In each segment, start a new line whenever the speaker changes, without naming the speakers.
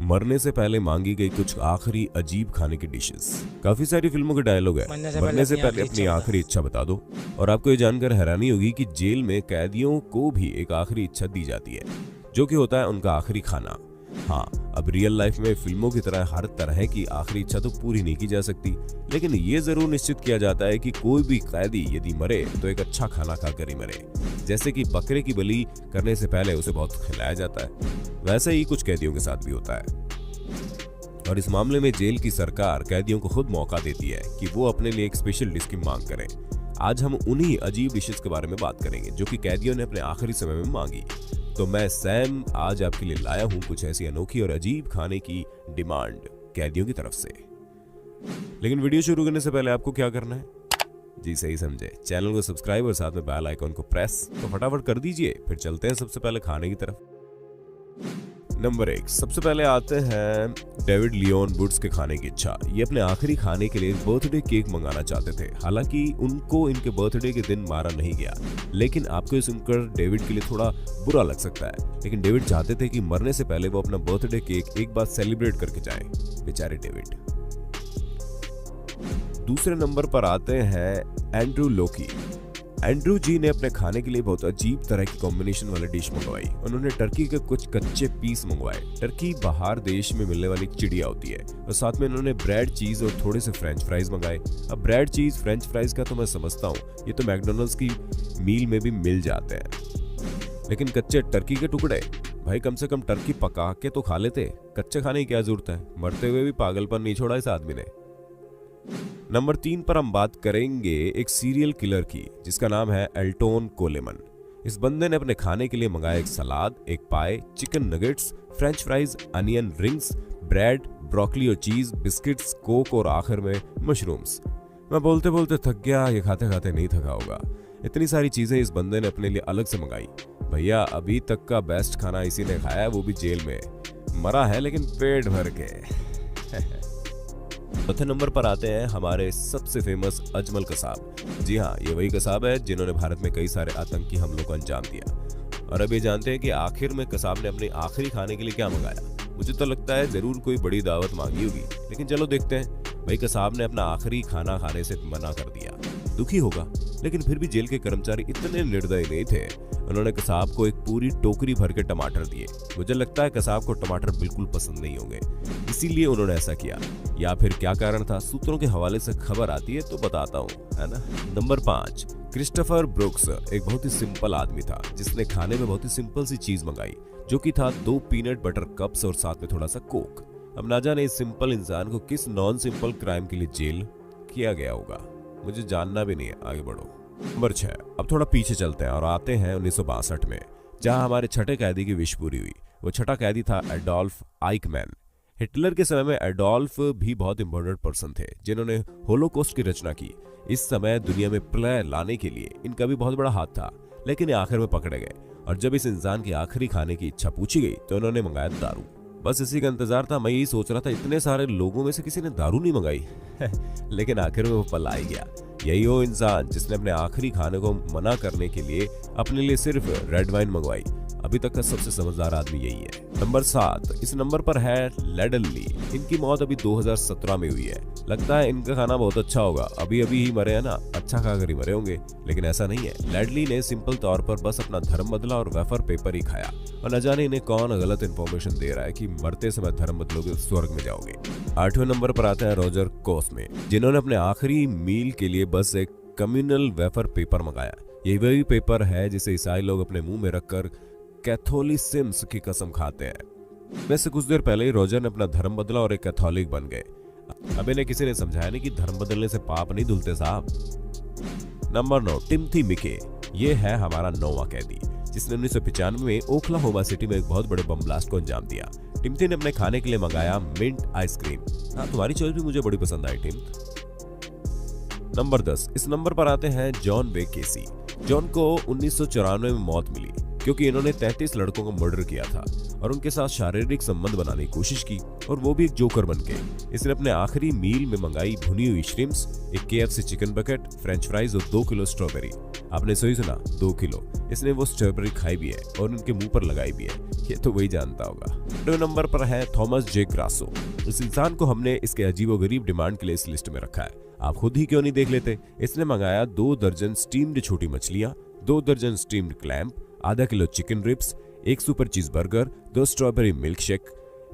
मरने से पहले मांगी गई कुछ आखिरी अजीब खाने की डिशेस। काफी सारी फिल्मों के डायलॉग है, मरने से पहले अपनी आखिरी इच्छा बता दो। और आपको ये जानकर हैरानी होगी कि जेल में कैदियों को भी एक आखिरी इच्छा दी जाती है, जो कि होता है उनका आखिरी खाना। हाँ, अब रियल लाइफ में फिल्मों की तरह हर तरह की आखिरी इच्छा तो पूरी नहीं की जा सकती, लेकिन ये जरूर निश्चित किया जाता है कि कोई भी कैदी यदि मरे तो एक अच्छा खाना खाकर ही मरे। जैसे कि बकरे की बलि करने से पहले उसे बहुत खिलाया जाता है, वैसे ही कुछ कैदियों के साथ भी होता है। और इस मामले में जेल की सरकार कैदियों को खुद मौका देती है कि वो अपने लिए एक स्पेशल डिश की मांग करें। आज हम उन्हीं अजीब डिशेस के बारे में बात करेंगे जो कि कैदियों ने अपने आखिरी समय में मांगी। तो मैं सैम आज आपके लिए लाया हूं कुछ ऐसी अनोखी और अजीब खाने की डिमांड कैदियों की तरफ से। लेकिन वीडियो शुरू करने से पहले आपको क्या करना है? जी सही समझे, चैनल को सब्सक्राइब और साथ में बेल आइकॉन को प्रेस तो फटाफट कर दीजिए। फिर चलते हैं सबसे पहले खाने की तरफ। नंबर 1, सबसे पहले आते हैं डेविड लियोन वुड्स के खाने की इच्छा। ये अपने आखिरी खाने के लिए बर्थडे केक मंगाना चाहते थे। हालांकि उनको इनके बर्थडे के दिन मारा नहीं गया, लेकिन आपको ये सुनकर डेविड के लिए थोड़ा बुरा लग सकता है, लेकिन डेविड चाहते थे कि मरने से पहले वो अपना बर्थडे केक एक बार सेलिब्रेट करके जाएं। बेचारे डेविड। दूसरे नंबर पर आते हैं एंड्रू लोकी। एंड्रू जी ने अपने खाने के लिए बहुत अजीब तरह की कॉम्बिनेशन वाली डिश मंगवाई। उन्होंने टर्की के कुछ कच्चे पीस मंगवाए। टर्की बाहर देश में मिलने वाली चिड़िया होती है, और साथ में उन्होंने ब्रेड, चीज और थोड़े से फ्रेंच फ्राइज मंगाए। अब ब्रेड, चीज, फ्रेंच फ्राइज का तो मैं समझता हूँ, ये तो मैकडोनल्ड्स की मील में भी मिल जाते हैं, लेकिन कच्चे टर्की के टुकड़े, भाई कम से कम टर्की पका के तो खा लेते। कच्चे खाने की क्या जरूरत है? मरते हुए भी पागलपन नहीं छोड़ा इस आदमी ने। नंबर 3 पर हम बात करेंगे एक सीरियल किलर की, जिसका नाम है एल्टोन कोलेमन। इस बंदे ने अपने खाने के लिए मंगाया एक सलाद, एक पाए, chicken nuggets, French fries, onion rings, bread, broccoli और चीज, बिस्किट्स, कोक और आखिर में मशरूम्स। मैं बोलते बोलते थक गया, ये खाते खाते नहीं थका होगा। इतनी सारी चीजें इस बंदे ने अपने लिए अलग से मंगाई। भैया अभी तक का बेस्ट खाना इसी ने खाया है, वो भी जेल में। मरा है लेकिन पेट भर के। चौथे नंबर पर आते हैं हमारे सबसे फेमस अजमल कसाब। जी हाँ, ये वही कसाब है जिन्होंने भारत में कई सारे आतंकी हमलों को अंजाम दिया। और अब ये जानते हैं कि आखिर में कसाब ने अपने आखिरी खाने के लिए क्या मंगाया। मुझे तो लगता है जरूर कोई बड़ी दावत मांगी होगी, लेकिन चलो देखते हैं। भाई कसाब ने अपना आखिरी खाना खाने से मना कर दिया। दुखी होगा, लेकिन फिर भी जेल के कर्मचारी इतने निर्दयी नहीं थे। उन्होंने कसाब को एक पूरी टोकरी भर के टमाटर दिए। मुझे लगता है कसाब को टमाटर बिल्कुल पसंद नहीं होंगे, इसीलिए उन्होंने ऐसा किया। या फिर क्या कारण था, सूत्रों के हवाले से खबर आती है तो बताता हूँ, है ना। नंबर 5, क्रिस्टोफर ब्रुक्स एक बहुत ही सिंपल आदमी था, जिसने खाने में बहुत ही सिंपल सी चीज मंगाई, जो कि था 2 पीनट बटर कप्स और साथ में थोड़ा सा कोक। अब ना जाने इस सिंपल इंसान को किस नॉन सिंपल क्राइम के लिए जेल किया गया होगा, मुझे जानना भी नहीं है। आगे बढ़ो। नंबर 6, अब थोड़ा पीछे चलते हैं और आते हैं 1962 में, जहां हमारे छठे कैदी की विश पूरी हुई। वो छठा कैदी था एडोल्फ आइकमैन। हिटलर के समय में एडोल्फ भी बहुत इंपॉर्टेंट पर्सन थे, जिन्होंने होलोकॉस्ट की रचना की। इस समय दुनिया में प्रलय लाने के लिए इनका भी बहुत बड़ा हाथ था, लेकिन ये आखिर में पकड़े गए। और जब इस इंसान की आखिरी खाने की इच्छा पूछी गई तो उन्होंने मंगाया दारू। बस इसी का इंतजार था। मैं यही सोच रहा था, इतने सारे लोगों में से किसी ने दारू नहीं मंगाई। लेकिन आखिर में वो पल आ गया। यही वो इंसान जिसने अपने आखिरी खाने को मना करने के लिए अपने लिए सिर्फ रेड वाइन मंगवाई। अभी तक का सबसे समझदार आदमी यही है। नंबर 7, इस नंबर पर है लेडन ली। इनकी मौत अभी 2017 में हुई है। लगता है इनका खाना बहुत अच्छा होगा, अभी अभी ही मरे हैं ना, अच्छा खाकर ही मरे होंगे, लेकिन ऐसा नहीं है। लेडली ने सिंपल तौर पर बस अपना धर्म बदला और वेफर पेपर ही खाया, और न जाने इन्हें कौन गलत इंफॉर्मेशन दे रहा है कि मरते समय धर्म बदलोगे स्वर्ग में जाओगे। 8वें नंबर पर आता है रॉजर कोस्मे, जिन्होंने अपने आखिरी मील के लिए बस एक कम्युनल वेफर पेपर मंगाया। यही वही पेपर है जिसे ईसाई लोग अपने मुंह में रखकर कैथोलिसिज्म की कसम खाते हैं। वैसे कुछ देर पहले ही रॉजर ने अपना धर्म बदला और एक कैथोलिक बन गए। अब इन्हें किसी ने समझाया नहीं कि धर्म बदलने से पाप नहीं धुलते साहब। नंबर 9, टिम्थी मिके। ये है हमारा 9वां कैदी, जिसने 1995 में ओक्लाहोमा सिटी में एक बहुत बड़े बम ब्लास्ट को अंजाम दिया। टिम्थी ने अपने खाने के लिए मंगाया मिंट आइसक्रीम। हाँ, तुम्हारी चॉइस भी मुझे बड़ी पसंद आई टिम्थ। नंबर 10, इस नंबर पर आते हैं जॉन वे केसी। जॉन को 1994 में मौत मिली क्योंकि इन्होंने 33 लड़कों का मर्डर किया था और उनके साथ शारीरिक संबंध बनाने की कोशिश की, और वो भी एक जोकर बन के। इसने अपने आखिरी मील में मंगाई भुनी हुई श्रिम्प्स, एक KFC chicken bucket, French fries और 2 किलो स्ट्रॉबेरी। आपने सही सुना, 2 किलो। इसने वो स्ट्रॉबेरी खाई भी है और उनके मुंह पर लगाई भी है, ये तो वही जानता होगा। 2 नंबर पर है थॉमस जे ग्रासो। इस इंसान को हमने इसके अजीबोगरीब डिमांड के लिए इस लिस्ट में रखा है, आप खुद ही क्यों नहीं देख लेते। इसने मंगाया 2 दर्जन स्टीम्ड छोटी मछलियां, 2 दर्जन स्टीम्ड क्लैम्प, आधा kilo chicken ribs, 1 super cheese burger, 2 strawberry milkshake,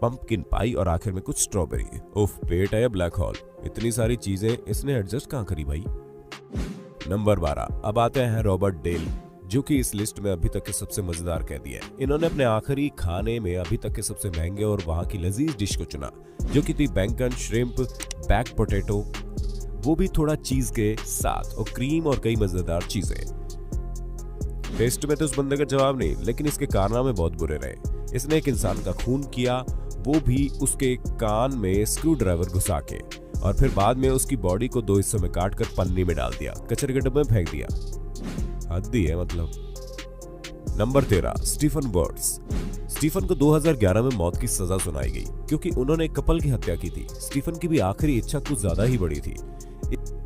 pumpkin pie और आखिर में कुछ स्ट्रॉबेरी। उफ, पेट है या ब्लैक होल, इतनी सारी चीजें इसने एडजस्ट कहां करी भाई। नंबर 12, अब आते हैं रॉबर्ट डेल, जो कि इस लिस्ट में अभी तक के सबसे मजेदार कैदी है। इन्होंने अपने आखिरी खाने में अभी तक के सबसे महंगे और वहां की लजीज डिश को चुना, जो कि थी बैंगन, श्रिम्प, बैक पोटैटो, वो भी थोड़ा चीज के साथ, और क्रीम और कई मजेदार चीजें। टेस्ट में तो उस बंदे का जवाब नहीं, लेकिन इसके कारनामे बहुत बुरे रहे। इसने एक इंसान का खून किया, वो भी उसके कान में स्क्रू ड्राइवर घुसा के, और फिर बाद में उसकी बॉडी को 2 हिस्सों में काट कर पन्नी में डाल दिया, कचरे के डब्बे में फेंक दिया। हद ही है मतलब। Number 13, Stephen birds. स्टीफन को 2011 में मौत की सजा सुनाई गई क्योंकि उन्होंने एक कपल की हत्या की थी। स्टीफन की भी आखिरी इच्छा कुछ ज्यादा ही बड़ी थी,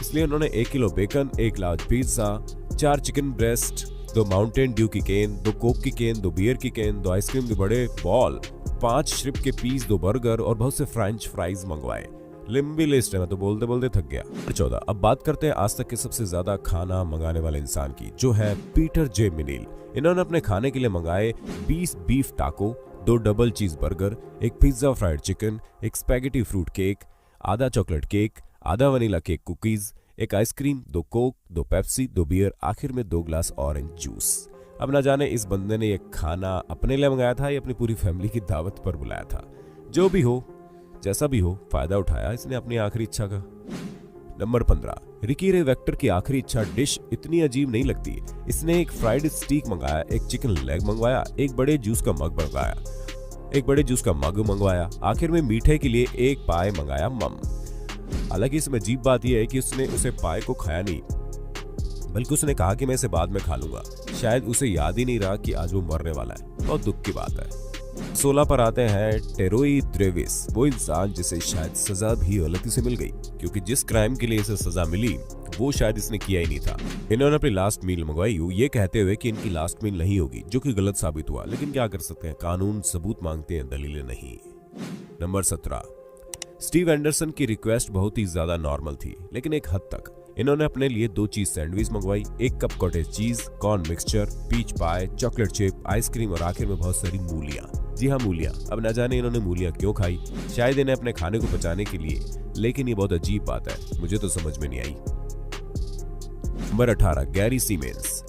इसलिए उन्होंने 1 kilo bacon, 1 large pizza, 4 chicken breast, 2 Mountain Dew की केन, 2 कोक की केन, 2 बियर की केन, 2 आइसक्रीम के बड़े बॉल, 5 श्रिप के पीस, 2 बर्गर और बहुत से फ्रेंच फ्राइज मंगवाए। लंबी लिस्ट है, मैं तो बोलते बोलते थक गया। 14, अब बात करते हैं आज तक के सबसे ज्यादा खाना मंगाने वाले इंसान की, जो है पीटर जे मिनील। इन्होंने अपने खाने के लिए मंगाए 20 बीफ टाको, 2 double cheese burger, 1 pizza fried chicken, 1 spaghetti fruit cake, आधा चॉकलेट केक, आधा vanilla cake cookies, 1 ice cream, 2 Coke, 2 Pepsi, 2 beer, आखिर में 2 ग्लास ऑरेंज जूस। अब ना जाने इस बंदे ने ये खाना अपने लिए मंगाया था या अपनी पूरी फैमिली की दावत पर बुलाया था। जो भी हो, जैसा भी हो, फायदा उठाया इसने अपनी आखिरी इच्छा का। नंबर 15, रिकी रे वेक्टर की आखिरी इच्छा डिश इतनी अजीब नहीं लगती। इसने एक फ्राइड स्टीक मंगाया, 1 चिकन लेग मंगवाया, 1 बड़े जूस का मग मंगवाया, आखिर में मीठे के लिए 1 पाए मंगाया मम। हालांकि इसमें अजीब बात यह है कि उसने उसे पाए को खाया नहीं, बल्कि उसने कहा कि मैं इसे बाद में खा लूंगा। शायद उसे याद ही नहीं रहा कि आज वो मरने वाला है। बहुत दुख की बात है। 16 पर आते हैं टेरोई द्रेविस, वो इंसान जिसे शायद सजा भी गलती से मिल गई, क्योंकि जिस क्राइम के लिए इसे सजा मिली वो शायद इसने किया ही नहीं था। इन्होंने अपनी लास्ट मील मंगवाई ये कहते हुए कि इनकी लास्ट मील नहीं होगी, जो कि गलत साबित हुआ, लेकिन क्या कर सकते हैं, कानून सबूत मांगते हैं, दलीलें नहीं। नंबर 17, स्टीव एंडरसन की रिक्वेस्ट बहुत ही ज्यादा नॉर्मल थी, लेकिन एक हद तक। इन्होंने अपने लिए 2 चीज सैंडविच मंगवाई, 1 cup cottage cheese, corn mixture, peach pie, chocolate chip, ice cream और आखिर में बहुत सारी मूलियां। जी हाँ, मूलियां। अब न जाने इन्होंने मूलियां क्यों खाई, शायद इन्हें अपने खाने को बचाने के लिए, लेकिन ये बहुत अजीब बात है, मुझे तो समझ में नहीं आई। Number 18, Gary Siemens.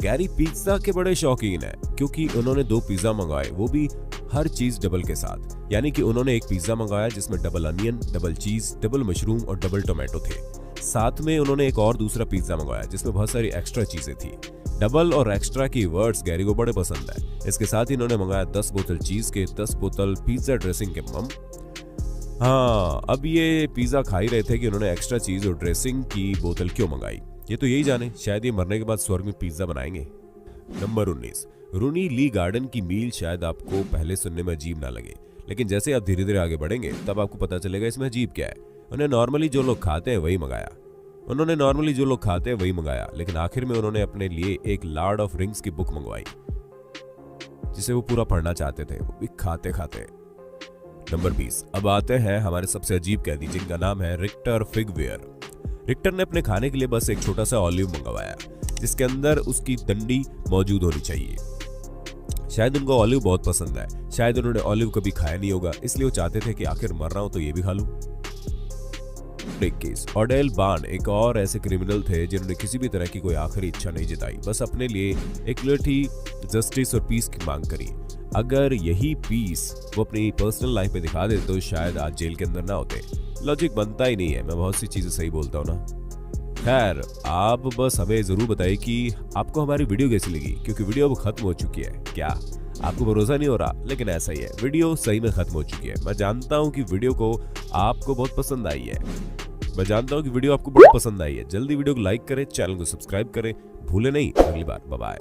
Gary pizza के बड़े शौकीन है, क्योंकि उन्होंने 2 पिज्जा मंगवाए, वो भी हर चीज डबल के साथ। यानी कि उन्होंने एक पिज्जा मंगाया जिसमें डबल अनियन, डबल चीज, डबल मशरूम और डबल टोमेटो थे। साथ में उन्होंने एक और दूसरा पिज्जा मंगवाया जिसमें बहुत सारी एक्स्ट्रा चीजें थी। डबल और एक्स्ट्रा की वर्ड्स गैरी को बड़े पसंद है। इसके साथ ही इन्होंने मंगाया 10 बोतल चीज के, 10 बोतल पिज्जा ड्रेसिंग के मम। हाँ, अब ये पिज्जा खा ही रहे थे कि उन्होंने एक्स्ट्रा चीज और ड्रेसिंग की बोतल क्यों मंगाई, ये तो यही जाने। शायद ये मरने के बाद स्वर्ग में पिज्जा बनाएंगे। नंबर 19, रूनी ली गार्डन की मील शायद आपको पहले सुनने में अजीब ना लगे, लेकिन जैसे आप धीरे धीरे आगे बढ़ेंगे तब आपको पता चलेगा इसमें अजीब क्या है। उन्होंने नॉर्मली जो लोग खाते हैं वही मंगाया, लेकिन आखिर में उन्होंने अपने लिए एक लॉर्ड ऑफ रिंग्स की बुक मंगवाई, जिसे वो पूरा पढ़ना चाहते थे, वो भी खाते खाते। नंबर 20, अब आते हैं हमारे सबसे अजीब कैदी, जिनका नाम है रिक्टर फिगवेयर। रिक्टर ने अपने खाने के लिए बस एक छोटा सा ऑलिव मंगवाया, जिसके अंदर उसकी डंडी मौजूद होनी चाहिए। शायद उनको ऑलिव बहुत पसंद है, शायद उन्होंने ऑलिव कभी खाया नहीं होगा, इसलिए वो चाहते थे कि आखिर मर रहा हूं तो ये भी खा लूं। केस ऑडेल बान एक और ऐसे क्रिमिनल थे जिन्होंने किसी भी तरह की कोई आखिरी इच्छा नहीं जताई, बस अपने लिए एक लिबर्टी, जस्टिस और पीस की मांग करी। अगर यही पीस वो अपनी पर्सनल लाइफ में दिखा दे तो शायद आज जेल के अंदर ना होते। लॉजिक बनता ही नहीं है, मैं बहुत सी चीजें सही बोलता हूँ ना। खैर, आप बस हमें जरूर बताइए कि आपको हमारी वीडियो कैसी लगी, क्योंकि वीडियो अब खत्म हो चुकी है। क्या आपको भरोसा नहीं हो रहा, लेकिन ऐसा ही है, वीडियो सही में खत्म हो चुकी है। मैं जानता हूँ कि वीडियो को आपको बहुत पसंद आई है, जल्दी वीडियो को लाइक करें, चैनल को सब्सक्राइब करें, भूले नहीं। अगली बार, बाय बाय।